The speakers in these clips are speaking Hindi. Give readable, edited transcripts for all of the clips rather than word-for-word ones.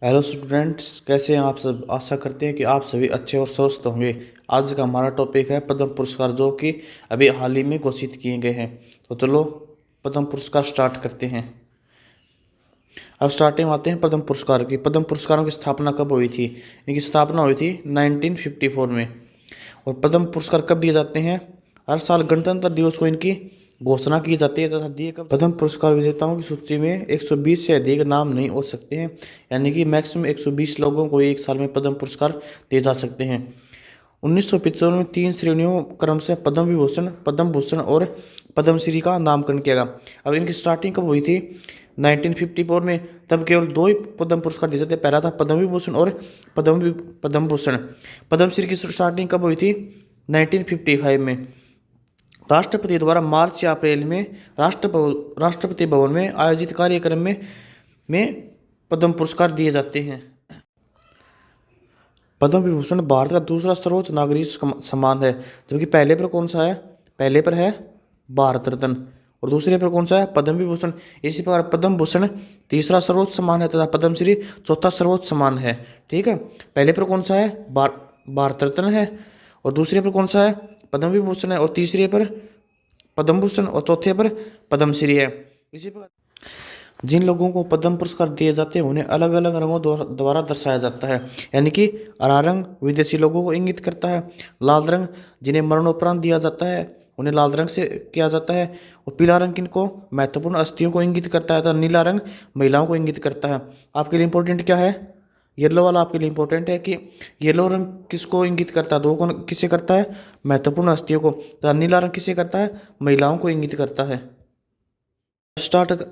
हेलो स्टूडेंट्स, कैसे हैं आप सब। आशा करते हैं कि आप सभी अच्छे और स्वस्थ होंगे। आज का हमारा टॉपिक है पद्म पुरस्कार, जो कि अभी हाल ही में घोषित किए गए हैं। तो चलो पद्म पुरस्कार स्टार्ट करते हैं। अब स्टार्टिंग आते हैं पद्म पुरस्कार की। पद्म पुरस्कारों की स्थापना कब हुई थी? इनकी स्थापना हुई थी 1954 में। और पद्म पुरस्कार कब दिए जाते हैं? हर साल गणतंत्र दिवस को इनकी घोषणा की जाती है तथा दिए कब। पद्म पुरस्कार विजेताओं की सूची में 120 से अधिक नाम नहीं हो सकते हैं, यानी कि मैक्सिमम 120 लोगों को एक साल में पद्म पुरस्कार दिए जा सकते हैं। 1975 में 3 श्रेणियों क्रम से पद्म विभूषण, पद्म भूषण और पद्मश्री का नामकरण किया गया। अब इनकी स्टार्टिंग कब हुई थी? 1954 में। तब केवल दो ही पद्म पुरस्कार दिए जाते। पहला था पद्म विभूषण और पद्म भूषण। पद्मश्री की स्टार्टिंग कब हुई थी? 1955 में। राष्ट्रपति द्वारा मार्च या अप्रैल में राष्ट्रपति भवन में आयोजित कार्यक्रम में पद्म पुरस्कार दिए जाते हैं। पद्म विभूषण भारत का दूसरा सर्वोच्च नागरिक सम्मान है, जबकि पहले पर कौन सा है? पहले पर है भारत रत्न, और दूसरे पर कौन सा है? पद्म विभूषण। इसी प्रकार पद्म भूषण तीसरा सर्वोच्च सम्मान है तथा पद्मश्री चौथा सर्वोच्च सम्मान है। ठीक है, पहले पर कौन सा है? भारत रत्न है, और दूसरे पर कौन सा है? पद्म विभूषण है, और तीसरे पर पद्म भूषण, और चौथे पर पद्मश्री है। इसी प्रकार जिन लोगों को पद्म पुरस्कार दिए जाते हैं उन्हें अलग अलग रंगों द्वारा दर्शाया जाता है, यानी कि हरा रंग विदेशी लोगों को इंगित करता है, लाल रंग जिन्हें मरणोपरांत दिया जाता है उन्हें लाल रंग से किया जाता है, और पीला रंग किनको? महत्वपूर्ण हस्तियों को इंगित करता है, तो नीला रंग महिलाओं को इंगित करता है। आपके लिए इंपॉर्टेंट क्या है? येलो वाला आपके लिए इंपॉर्टेंट है कि येलो रंग किसको इंगित करता है? दो कौन किसे करता है? महत्वपूर्ण हस्तियों को। तो नीला रंग किसे करता है? महिलाओं को इंगित करता है। स्टार्ट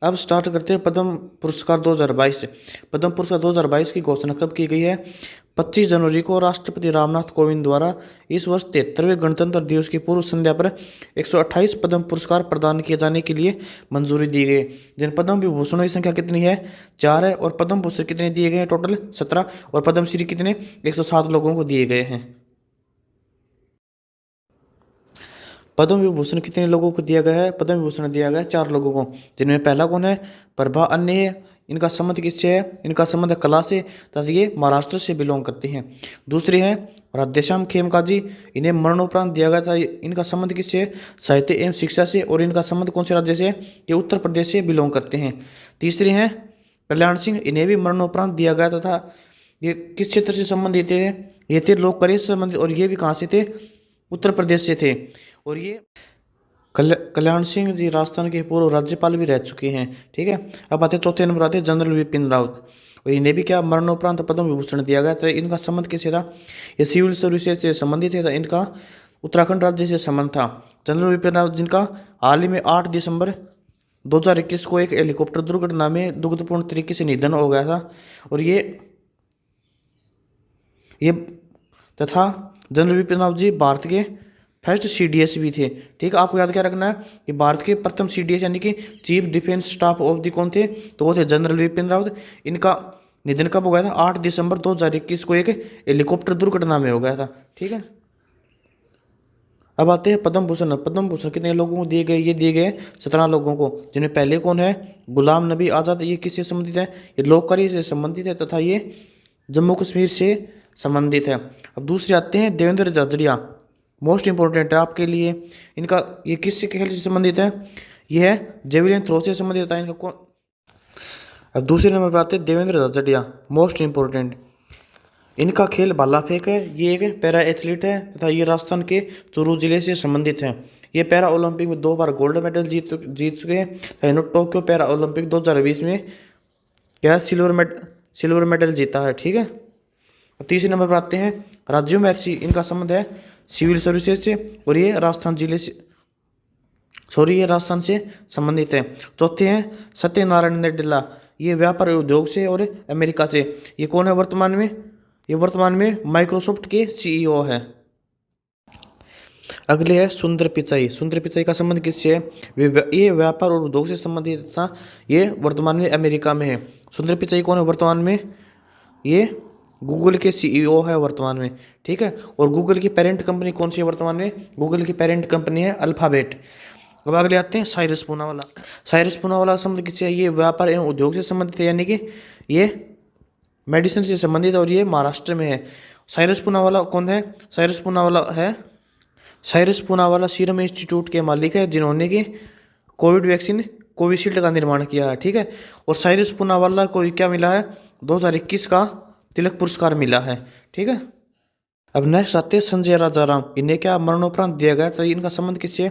अब स्टार्ट करते हैं पद्म पुरस्कार 2022 से। पद्म पुरस्कार 2022 की घोषणा कब की गई है? 25 जनवरी को राष्ट्रपति रामनाथ कोविंद द्वारा इस वर्ष 73वें गणतंत्र दिवस की पूर्व संध्या पर 128 पद्म पुरस्कार प्रदान किए जाने के लिए मंजूरी दी गई। जिन पद्म विभूषणों की संख्या कितनी है? 4 है। और पद्म भूषण कितने दिए गए हैं? टोटल 17। और पद्मश्री कितने? 107 लोगों को दिए गए हैं। पद्म विभूषण कितने लोगों को दिया गया है? पद्म विभूषण दिया गया है 4 लोगों को, जिनमें पहला कौन है? प्रभा अन्य है। इनका संबंध किससे है? इनका संबंध कला से, तथा ये महाराष्ट्र से बिलोंग करते हैं। दूसरे हैं राधेश्याम खेमका जी, इन्हें मरणोपरांत दिया गया था। इनका संबंध किससे है? साहित्य एवं शिक्षा से, और इनका संबंध कौन से राज्य से है? ये उत्तर प्रदेश से बिलोंग करते हैं। तीसरे हैं कल्याण सिंह, इन्हें भी मरणोपरांत दिया गया तथा ये किस क्षेत्र से संबंधित थे? ये थे लोक कार्य से संबंधित, और ये भी कहाँ से थे? उत्तर प्रदेश से थे। और ये कल्याण सिंह जी राजस्थान के पूर्व राज्यपाल भी रह चुके हैं। ठीक है, अब आते चौथे नंबर आते जनरल विपिन रावत, और इन्हें भी क्या मरणोपरांत पद्म विभूषण दिया गया था। इनका संबंध किससे था? ये सिविल सर्विसेज से संबंधित है, इनका उत्तराखंड राज्य से संबंध था। जनरल विपिन रावत जिनका हाल ही में 8 दिसंबर 2021 को एक हेलीकॉप्टर दुर्घटना में दुखदपूर्ण तरीके से निधन हो गया था। और ये तथा जनरल विपिन रावत जी भारत के फर्स्ट सीडीएस भी थे। ठीक है, आपको याद क्या रखना है कि भारत के प्रथम सीडीएस यानी कि chief defence staff of the कौन थे? तो वो थे जनरल विपिन रावत। इनका निधन कब हो गया था? 8 दिसंबर 2021 को एक हेलीकॉप्टर दुर्घटना में हो गया था। ठीक है, अब आते हैं पद्म भूषण। पद्म भूषण कितने लोगों को दिए गए? ये दिए गए 17 लोगों को, जिनमें पहले कौन है? गुलाम नबी आज़ाद। ये किससे संबंधित है? ये लोक कार्य से संबंधित है तथा ये जम्मू कश्मीर से संबंधित है। अब दूसरे आते हैं देवेंद्र झाझड़िया, मोस्ट इंपॉर्टेंट है आपके लिए। इनका ये किससे खेल से संबंधित है? ये है जेवलिन थ्रो से संबंधित है। इनका कौन? अब दूसरे नंबर पर आते हैं देवेंद्र झाझड़िया, मोस्ट इंपॉर्टेंट। इनका खेल भाला फेंक है। ये एक पैरा एथलीट है तथा ये राजस्थान के चूरू जिले से संबंधित है। ये पैरा ओलंपिक में 2 बार गोल्ड मेडल जीत चुके हैं तथा इन्होंने टोक्यो पैरा ओलंपिक 2020 में क्या सिल्वर मेडल जीता है। ठीक है, अब तीसरे नंबर पर आते हैं राजीव महर्षि। इनका संबंध है सिविल सर्विसेज से, और ये राजस्थान से संबंधित है। चौथे हैं सत्यनारायण नडेला, ये व्यापार उद्योग से और अमेरिका से। ये कौन है वर्तमान में? ये वर्तमान में माइक्रोसॉफ्ट के सीईओ है। अगले है सुंदर पिचाई। सुंदर पिचाई का संबंध किससे है? ये व्यापार और उद्योग से संबंधित था। ये वर्तमान में अमेरिका में है। सुंदर पिचाई कौन है वर्तमान में? ये गूगल के सीईओ है वर्तमान में। ठीक है, और गूगल की पेरेंट कंपनी कौन सी है वर्तमान में? गूगल की पेरेंट कंपनी है अल्फाबेट। अब अगले आते हैं साइरस पूनावाला। साइरस पूनावाला का संबंध किससे है? ये व्यापार एवं उद्योग से संबंधित है, यानी कि ये मेडिसिन से संबंधित और ये महाराष्ट्र में है। साइरस पूनावाला कौन है? साइरस पूनावाला सीरम इंस्टीट्यूट के मालिक है, जिन्होंने कि कोविड वैक्सीन कोविशील्ड का निर्माण किया है। ठीक है, और साइरस पूनावाला को क्या मिला है? 2021 का तिलक पुरस्कार मिला है। ठीक है, अब नेक्स्ट आते हैं संजय राजाराम। इन्हें क्या मरणोपरांत दिया गया? तो इनका संबंध किससे है?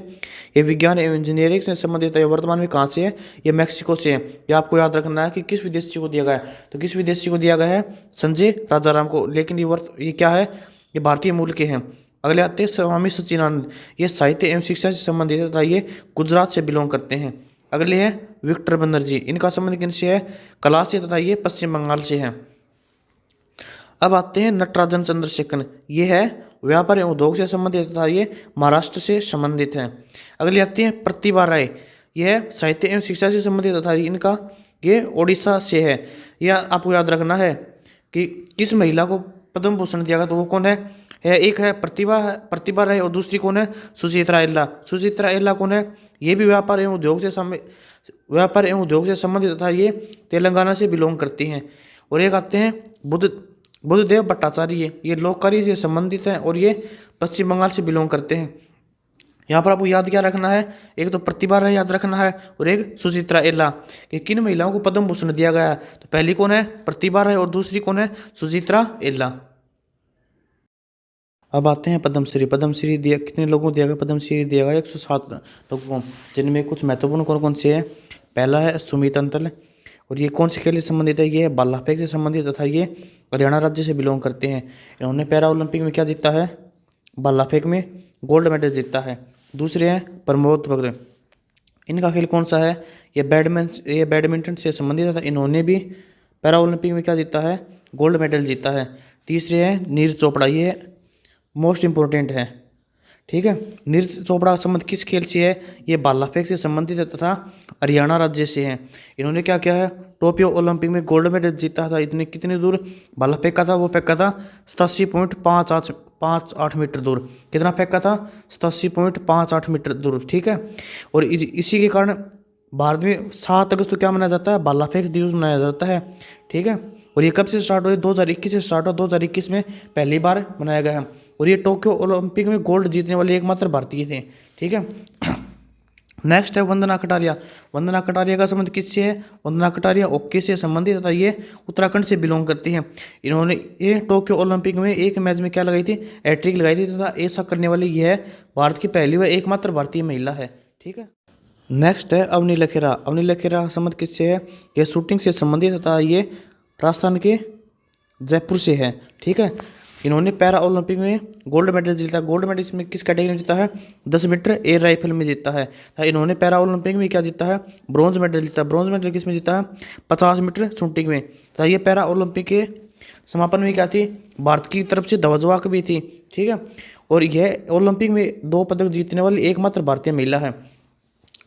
ये विज्ञान एवं इंजीनियरिंग से संबंधित है। वर्तमान में कहाँ से है? ये मैक्सिको से है। ये आपको याद रखना है कि किस विदेशी को दिया गया है। तो किस विदेशी को दिया गया है? संजय राजाराम को। लेकिन ये क्या है? ये भारतीय मूल के हैं। अगले आते हैं स्वामी सच्चिदानंद। ये साहित्य एवं शिक्षा से संबंधित है तथा ये गुजरात से बिलोंग करते हैं। अगले हैं विक्टर बनर्जी। इनका संबंध किनसे है? कला से तथा ये पश्चिम बंगाल से है। अब आते हैं नटराजन चंद्रशेखर। ये है व्यापार एवं उद्योग से संबंधित तथा ये महाराष्ट्र से संबंधित है। अगली आती है प्रतिभा राय। यह है साहित्य एवं शिक्षा से संबंधित तथा इनका ये ओडिशा से है। यह आपको याद रखना है कि किस महिला को पद्म भूषण दिया गया, तो वो कौन है? एक है प्रतिभा राय और दूसरी कौन है? सुचित्रा एल्ला। सुचित्रा एल्ला कौन है? ये भी व्यापार एवं उद्योग से संबंधित तथा ये तेलंगाना से बिलोंग करती हैं। और एक आते हैं बुद्धदेव भट्टाचार्य। ये लोक कार्य से संबंधित हैं और ये पश्चिम बंगाल से बिलोंग करते हैं। यहाँ पर आपको याद क्या रखना है? एक तो प्रतिभा राय याद रखना है और एक सुचित्रा एल्ला। कि किन महिलाओं को पद्म भूषण दिया गया है? तो पहली कौन है? प्रतिभा राय और दूसरी कौन है? सुचित्रा एल्ला। अब आते हैं पद्मश्री। पद्मश्री दिया कितने लोगों को दिया गया? पद्मश्री दिया गया 107 लोगों को, जिनमें कुछ महत्वपूर्ण कौन कौन से हैं? पहला है सुमित अंतल, और ये कौन से खेल से संबंधित है? ये है भाला फेंक से संबंधित तथा ये हरियाणा राज्य से बिलोंग करते हैं। इन्होंने पैरा ओलंपिक में क्या जीता है? भाला फेंक में गोल्ड मेडल जीता है। दूसरे हैं प्रमोद भगत। इनका खेल कौन सा है? ये बैडमिंटन से संबंधित था। इन्होंने भी पैरा ओलंपिक में क्या जीता है? गोल्ड मेडल जीता है। तीसरे हैं नीरज चोपड़ा। ये मोस्ट इम्पोर्टेंट है। ठीक है, नीरज चोपड़ा का संबंध किस खेल से है? ये भाला फेंक से संबंधित है तथा हरियाणा राज्य से है। इन्होंने क्या किया है? टोक्यो ओलंपिक में गोल्ड मेडल जीता था। इतने कितनी दूर भाला फेंका था? वो फेंका था 87.58 मीटर दूर। कितना फेंका था? 87.58 मीटर दूर। ठीक है, और इसी के कारण भारत में 7 अगस्त को क्या मनाया जाता है? भाला फेंक दिवस मनाया जाता है। ठीक है, और ये कब से स्टार्ट हुआ? 2021 से स्टार्ट हुआ। 2021 में पहली बार मनाया गया है। और ये टोक्यो ओलंपिक में गोल्ड जीतने वाले एकमात्र भारतीय थे। ठीक है, नेक्स्ट है वंदना कटारिया। वंदना कटारिया का संबंध किससे है? वंदना कटारिया हॉकी से संबंधित तथा ये उत्तराखंड से बिलोंग करती हैं। इन्होंने ये टोक्यो ओलंपिक में एक मैच में क्या लगाई थी? हैट्रिक लगाई थी तथा ऐसा करने वाली ये है भारत की पहली व एकमात्र भारतीय महिला है। ठीक है, नेक्स्ट है अवनी लखेरा। अवनी लखेरा का संबंध किससे है? ये शूटिंग से संबंधित तथा ये राजस्थान के जयपुर से है। ठीक है, इन्होंने पैरा ओलंपिक में गोल्ड मेडल जीता। गोल्ड मेडल इसमें किस कैटेगरी में जीता है? 10 मीटर एयर राइफल में जीता है। इन्होंने पैरा ओलंपिक में क्या जीता है? ब्रॉन्ज मेडल जीता। ब्रॉन्ज मेडल किस में जीता है? 50 मीटर शूटिंग में। तो ये पैरा ओलंपिक के समापन में क्या थी? भारत की तरफ से ध्वजवाहक भी थी। ठीक है, और यह ओलंपिक में 2 पदक जीतने वाली एकमात्र भारतीय महिला है।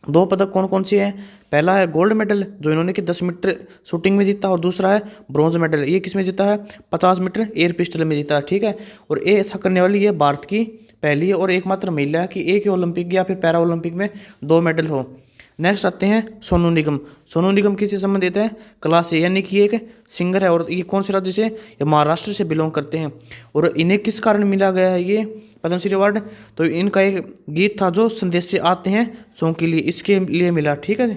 2 पदक कौन कौन से हैं? पहला है गोल्ड मेडल जो इन्होंने कि 10 मीटर शूटिंग में जीता, और दूसरा है ब्रॉन्ज मेडल। ये किस में जीता है? 50 मीटर एयर पिस्टल में जीता है। ठीक है, और ये ऐसा करने वाली ये भारत की पहली और एकमात्र महिला है कि एक ही ओलंपिक या फिर पैरा ओलंपिक में 2 मेडल हो। नेक्स्ट आते हैं सोनू निगम। सोनू निगम किससे संबंधित है? कला से, यानी कि एक सिंगर है। और ये कौन से राज्य से? ये महाराष्ट्र से बिलोंग करते हैं। और इन्हें किस कारण मिला गया है ये पद्मश्री अवार्ड? तो इनका एक गीत था जो संदेश से आते हैं सॉन्ग के लिए, इसके लिए मिला। ठीक है जी।